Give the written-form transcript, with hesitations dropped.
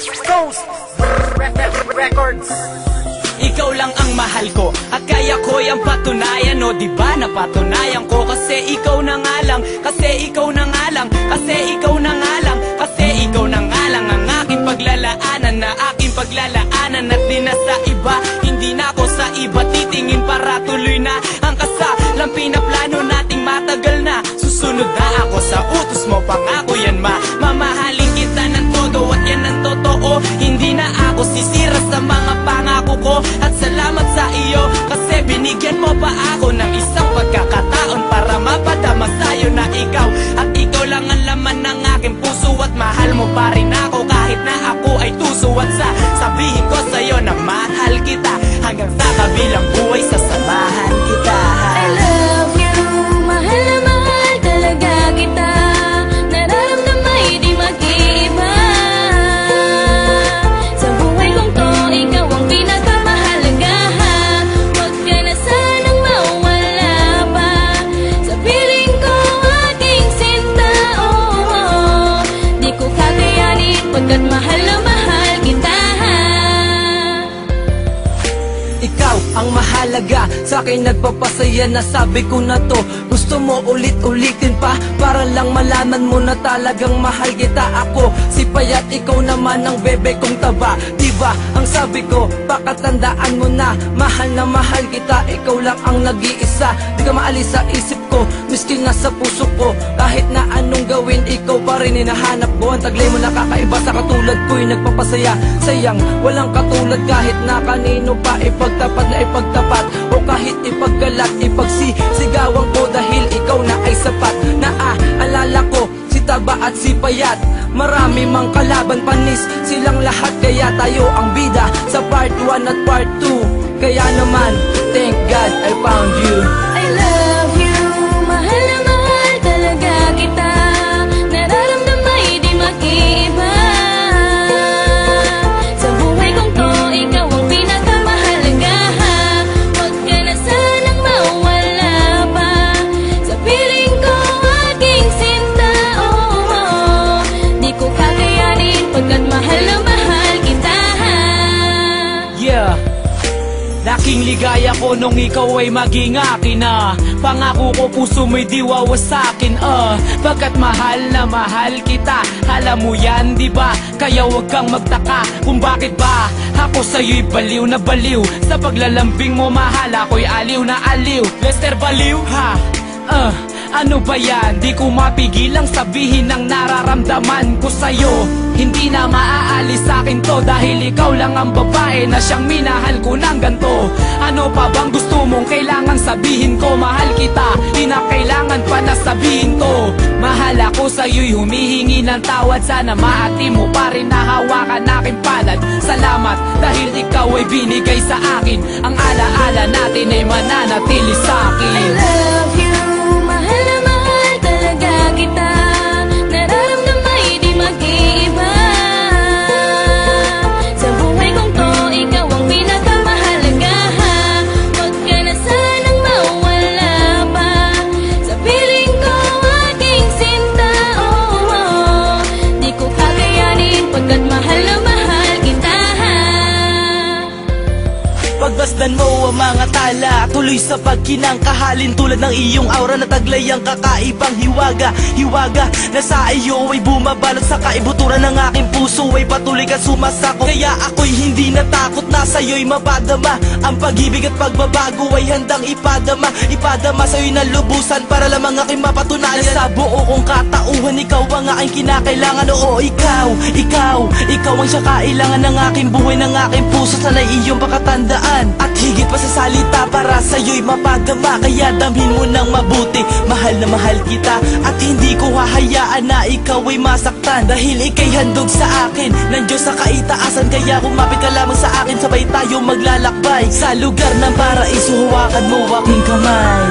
West Coast Records. Ikaw lang ang mahal ko at kaya ko yung patunayan. O diba napatunayan ko kasi ikaw na nga lang. Kasi ikaw na nga lang. Kasi ikaw na nga lang. Kasi ikaw na nga lang ang aking paglalaanan. Na aking paglalaanan at di na sa iba. Hindi na ako sa iba titingin para tuloy na ang kasalang pinaplano nating matagal na. Susunod na ako sa utos mo, pangako yan mamahalin kita ng todo at yan ang totoo. Hindi na ako sisira sa mga pangako ko. At salamat sa iyo kasi binigyan mo pa ako ng isang pagkakataon para mapadama sa'yo na ikaw. At ikaw lang ang laman ng aking puso at mahal mo pa rin ako kahit na ako ay tuso. At sabihin ko sa'yo na mahal kita hanggang sa kabilang buhay sasamahan kita. I love you, mahal na mahal talaga kita. Nararamdaman di mag-iba. Sa buhay kong to, ikaw ang pinakamahalaga. Huwag ka na sanang mawala pa. Sa piling ko aking sinta, oh. Di ko kakayanin pagkat mahal na mahal kita. Ikaw ang mahalaga, sa akin nagpapasaya na sabi ko na to. Gusto mo ulit-ulitin pa para lang malaman mo na talagang mahal kita. Ako si Payat, ikaw naman ang bebe kong taba. Diba ang sabi ko, pakatandaan mo na mahal kita. Ikaw lang ang nag-iisa, di ka maalis sa isip ko, miski nasa puso ko. Kahit na anong gawin, ikaw pa rin hinahanap ko. Ang taglay mo nakakaiba sa katulad ko'y nagpapasaya. Sayang, walang katulad kahit na kanino pa ipagtapat na ipagtapat. O kahit ipaggalat, ipagsisigawan ko dahil ikaw na ay sapat. Naaalala ko si Taba at si Payat, marami mang kalaban panis silang lahat. Kaya tayo ang bida sa part 1 at part 2. Kaya naman, thank God I found you. I love you, mahal na mahal talaga kita. Nararamdaman di mag-iba. Sa buhay kong to, ikaw ang pinakamahalaga. Huwag ka na sanang mawala pa. Sa piling ko aking sinta, oh. Di ko kakayanin pagkat mahal na mahal kita. Yeah, laking ligaya ko nung ikaw ay maging akin na. Pangako ko puso mo'y di wawasakin pagkat mahal na mahal kita. Alam mo yan diba? Kaya wag kang magtaka kung bakit ba ako sa'yo'y baliw na baliw. Sa paglalambing mo mahal ako'y aliw na aliw. Lester Baliw ha? Ano ba yan? Di ko mapigilang sabihin ang nararamdaman ko sa'yo. Hindi na maaalis sa'kin to dahil ikaw lang ang babae na siyang minahal ko ng ganto. Ano pa bang gusto mong kailangan sabihin ko? Mahal kita, di na kailangan pa na sabihin to. Mahal ako sa'yo'y humihingi ng tawad. Sana maati mo pa rin na hawakan aking palad. Salamat dahil ikaw ay binigay sa akin. Ang alaala natin ay mananatili sa'kin. I love you, mahal na mahal talaga kita. Nararamdaman di mag-iba. Sa buhay kong to, ikaw ang pinakamahalaga. Huwag ka na sanang mawala pa. Sa piling ko aking sinta, oh. Di ko kakayanin pagkat mahal na mahal kita. Pagmasdan mo ang mga tala, tuloy sa pagkinangkahalin. Tulad ng iyong aura na taglay ang kakaibang hiwaga. Hiwaga na sa iyo ay bumabalot sa kaibuturan ng aking puso ay patuloy ka sumasako. Kaya ako'y hindi natakot na sa'yo'y mapadama. Ang pag-ibig at pagbabago ay handang ipadama. Ipadama sa'yo'y nalubusan para lamang aking mapatunayan na sa buo kong katauhan ikaw ang aking kinakailangan. Oo, ikaw ang siya kailangan ng aking buhay, ng aking puso. Sana'y iyong pakatandaan at higit pa sa salita para sa'yo'y mapadama. Kaya damhin mo ng mabuti, mahal na mahal kita. At hindi ko hahayaan na ikaw ay masaktan dahil ika'y handog sa akin ng Diyos sa kaitaasan. Kaya kumapit ka lamang sa akin, sabay tayo maglalakbay sa lugar ng paraiso. Hawakan mo aking kamay.